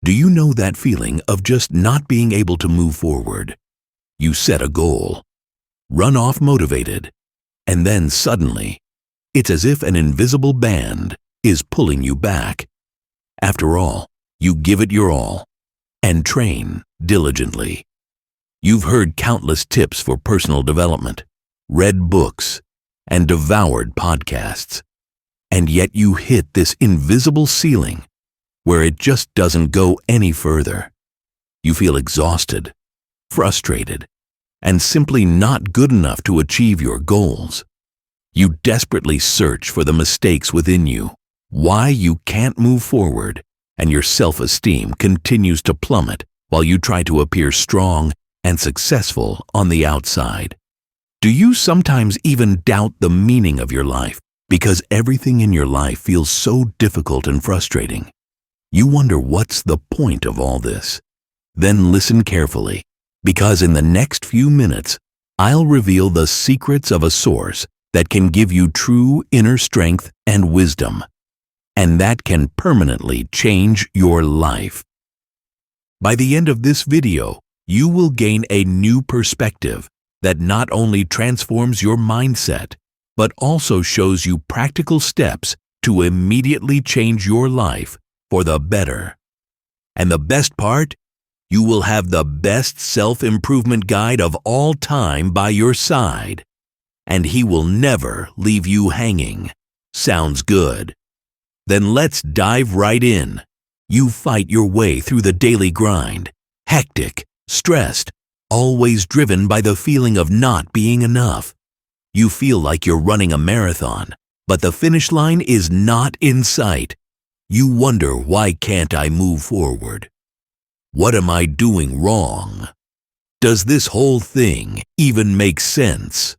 Do you know that feeling of just not being able to move forward? You set a goal, run off motivated, and then suddenly, it's as if an invisible band is pulling you back. After all, you give it your all and train diligently. You've heard countless tips for personal development, read books, and devoured podcasts. And yet you hit this invisible ceiling where it just doesn't go any further. You feel exhausted, frustrated, and simply not good enough to achieve your goals. You desperately search for the mistakes within you, why you can't move forward, and your self-esteem continues to plummet while you try to appear strong and successful on the outside. Do you sometimes even doubt the meaning of your life because everything in your life feels so difficult and frustrating? You wonder what's the point of all this? Then listen carefully, because in the next few minutes, I'll reveal the secrets of a source that can give you true inner strength and wisdom, and that can permanently change your life. By the end of this video, you will gain a new perspective that not only transforms your mindset, but also shows you practical steps to immediately change your life for the better. And the best part? You will have the best self-improvement guide of all time by your side, and he will never leave you hanging. Sounds good? Then let's dive right in. You fight your way through the daily grind, hectic, stressed, always driven by the feeling of not being enough. You feel like you're running a marathon, but the finish line is not in sight. You wonder, why can't I move forward? What am I doing wrong? Does this whole thing even make sense?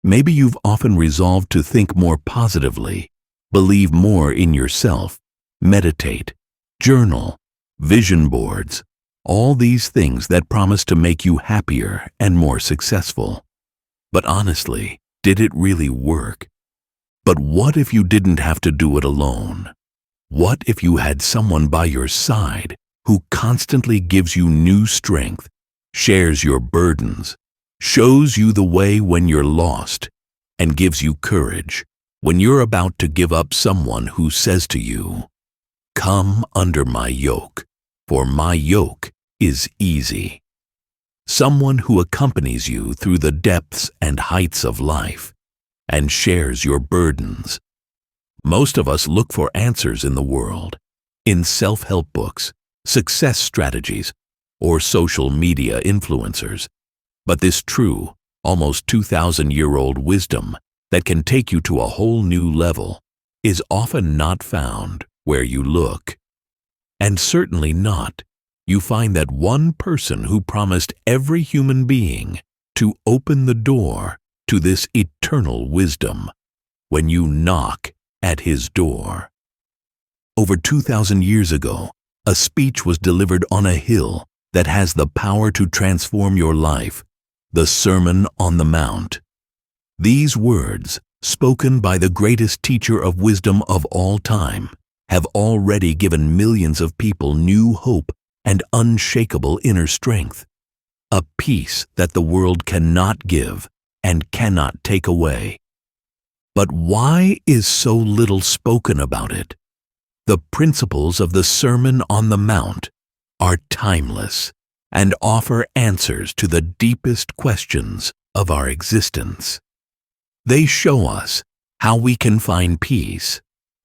Maybe you've often resolved to think more positively, believe more in yourself, meditate, journal, vision boards, all these things that promise to make you happier and more successful. But honestly, did it really work? But what if you didn't have to do it alone? What if you had someone by your side who constantly gives you new strength, shares your burdens, shows you the way when you're lost, and gives you courage when you're about to give up? Someone who says to you, "Come under my yoke, for my yoke is easy." Someone who accompanies you through the depths and heights of life and shares your burdens. Most of us look for answers in the world, in self-help books, success strategies, or social media influencers. But this true, almost 2,000-year-old wisdom that can take you to a whole new level is often not found where you look. And certainly not, you find that one person who promised every human being to open the door to this eternal wisdom when you knock at his door. Over 2,000 years ago, a speech was delivered on a hill that has the power to transform your life, the Sermon on the Mount. These words, spoken by the greatest teacher of wisdom of all time, have already given millions of people new hope and unshakable inner strength, a peace that the world cannot give and cannot take away. But why is so little spoken about it? The principles of the Sermon on the Mount are timeless and offer answers to the deepest questions of our existence. They show us how we can find peace,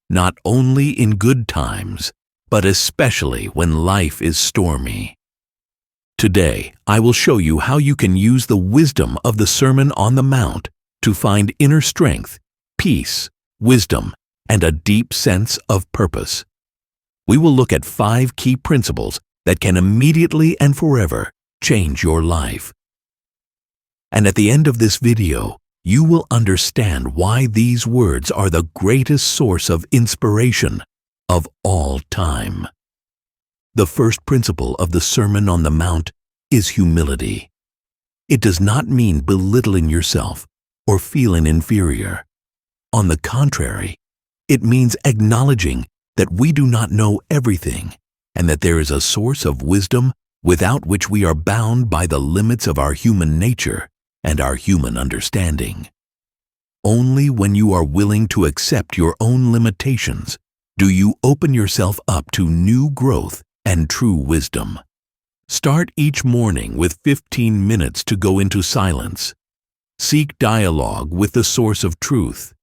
not only in good times, but especially when life is stormy. Today, I will show you how you can use the wisdom of the Sermon on the Mount to find inner strength, peace, wisdom, and a deep sense of purpose. We will look at 5 key principles that can immediately and forever change your life. And at the end of this video, you will understand why these words are the greatest source of inspiration of all time. The first principle of the Sermon on the Mount is humility. It does not mean belittling yourself or feeling inferior. On the contrary, it means acknowledging that we do not know everything and that there is a source of wisdom without which we are bound by the limits of our human nature and our human understanding. Only when you are willing to accept your own limitations do you open yourself up to new growth and true wisdom. Start each morning with 15 minutes to go into silence. Seek dialogue with the source of truth.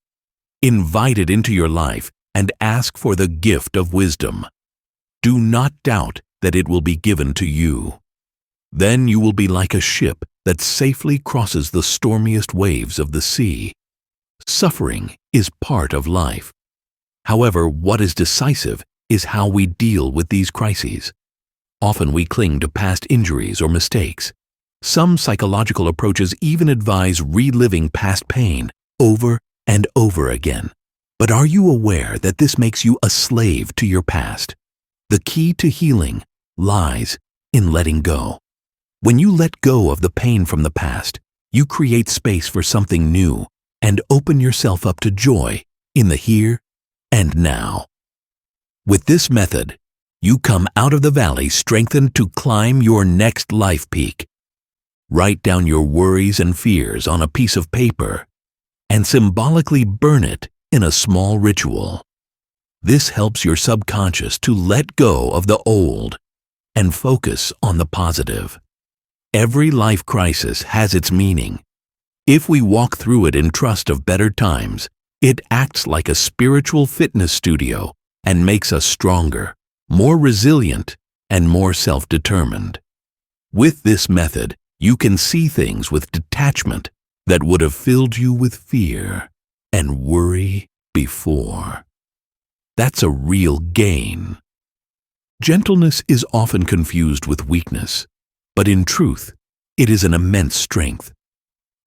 Invite it into your life and ask for the gift of wisdom. Do not doubt that it will be given to you. Then you will be like a ship that safely crosses the stormiest waves of the sea. Suffering is part of life. However, what is decisive is how we deal with these crises. Often we cling to past injuries or mistakes. Some psychological approaches even advise reliving past pain over and over again. But are you aware that this makes you a slave to your past? The key to healing lies in letting go. When you let go of the pain from the past, you create space for something new and open yourself up to joy in the here and now. With this method, you come out of the valley strengthened to climb your next life peak. Write down your worries and fears on a piece of paper and symbolically burn it in a small ritual. This helps your subconscious to let go of the old and focus on the positive. Every life crisis has its meaning. If we walk through it in trust of better times, it acts like a spiritual fitness studio and makes us stronger, more resilient, and more self-determined. With this method, you can see things with detachment that would have filled you with fear and worry before. That's a real gain. Gentleness is often confused with weakness, but in truth, it is an immense strength.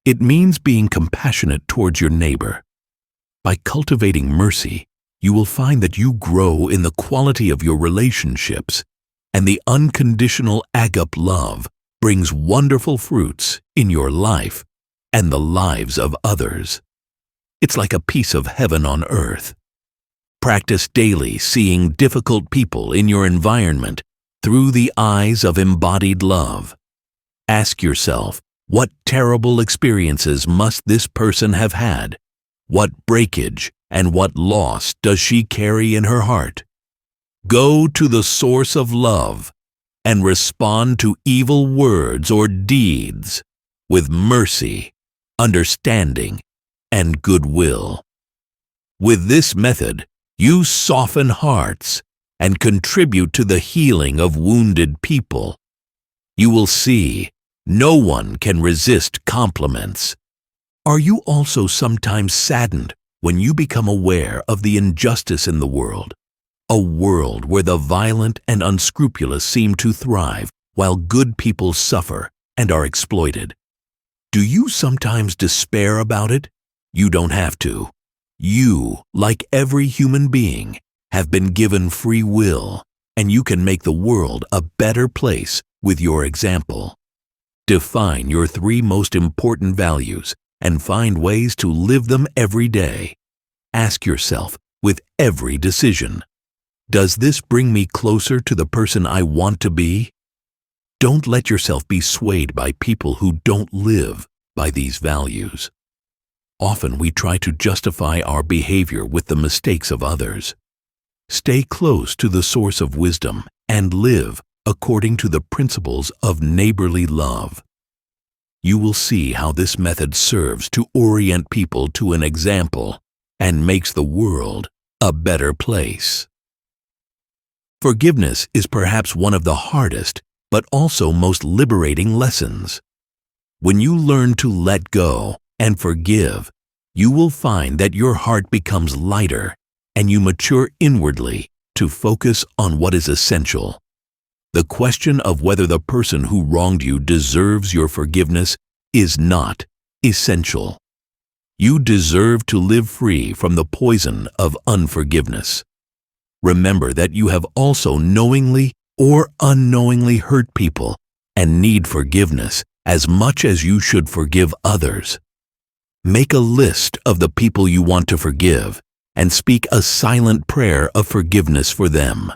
It means being compassionate towards your neighbor. By cultivating mercy, you will find that you grow in the quality of your relationships, and the unconditional agape love brings wonderful fruits in your life and the lives of others. It's like a piece of heaven on earth. Practice daily seeing difficult people in your environment through the eyes of embodied love. Ask yourself, what terrible experiences must this person have had? What breakage and what loss does she carry in her heart? Go to the source of love and respond to evil words or deeds with mercy, understanding, and goodwill. With this method, you soften hearts and contribute to the healing of wounded people. You will see no one can resist compliments. Are you also sometimes saddened when you become aware of the injustice in the world? A world where the violent and unscrupulous seem to thrive while good people suffer and are exploited. Do you sometimes despair about it? You don't have to. You, like every human being, have been given free will, and you can make the world a better place with your example. Define your 3 most important values and find ways to live them every day. Ask yourself with every decision, does this bring me closer to the person I want to be? Don't let yourself be swayed by people who don't live by these values. Often we try to justify our behavior with the mistakes of others. Stay close to the source of wisdom and live according to the principles of neighborly love. You will see how this method serves to orient people to an example and makes the world a better place. Forgiveness is perhaps one of the hardest but also most liberating lessons. When you learn to let go and forgive, you will find that your heart becomes lighter and you mature inwardly to focus on what is essential. The question of whether the person who wronged you deserves your forgiveness is not essential. You deserve to live free from the poison of unforgiveness. Remember that you have also knowingly or unknowingly hurt people and need forgiveness as much as you should forgive others. Make a list of the people you want to forgive and speak a silent prayer of forgiveness for them.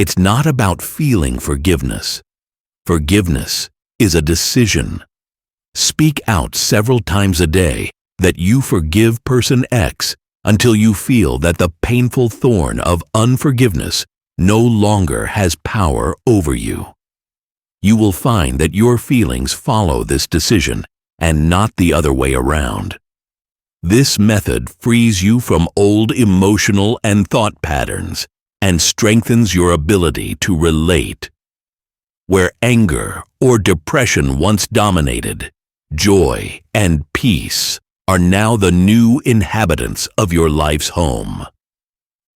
It's not about feeling forgiveness. Forgiveness is a decision. Speak out several times a day that you forgive person X until you feel that the painful thorn of unforgiveness no longer has power over you. You will find that your feelings follow this decision and not the other way around. This method frees you from old emotional and thought patterns and strengthens your ability to relate. Where anger or depression once dominated, joy and peace are now the new inhabitants of your life's home.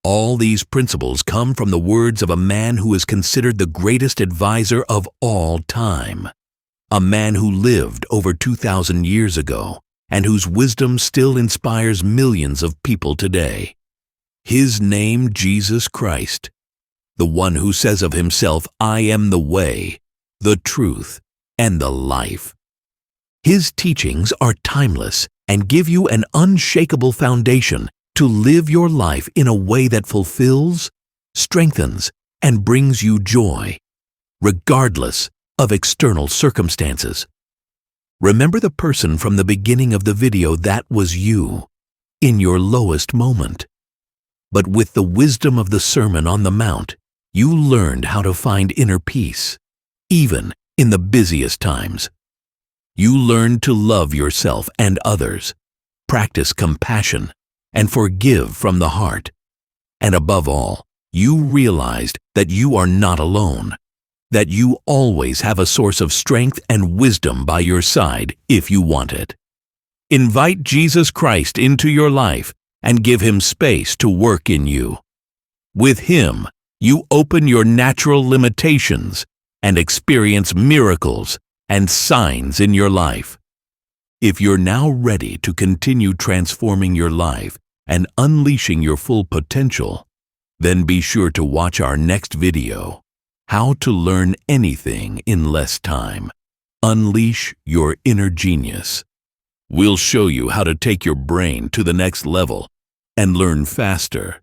All these principles come from the words of a man who is considered the greatest advisor of all time, a man who lived over 2,000 years ago and whose wisdom still inspires millions of people today. His name, Jesus Christ, the one who says of himself, "I am the way, the truth, and the life." His teachings are timeless and give you an unshakable foundation to live your life in a way that fulfills, strengthens, and brings you joy, regardless of external circumstances. Remember the person from the beginning of the video that was you, in your lowest moment. But with the wisdom of the Sermon on the Mount, you learned how to find inner peace, even in the busiest times. You learned to love yourself and others, practice compassion, and forgive from the heart. And above all, you realized that you are not alone, that you always have a source of strength and wisdom by your side if you want it. Invite Jesus Christ into your life and give him space to work in you. With him, you open your natural limitations and experience miracles and signs in your life. If you're now ready to continue transforming your life and unleashing your full potential, then be sure to watch our next video, How to Learn Anything in Less Time. Unleash your inner genius. We'll show you how to take your brain to the next level and learn faster,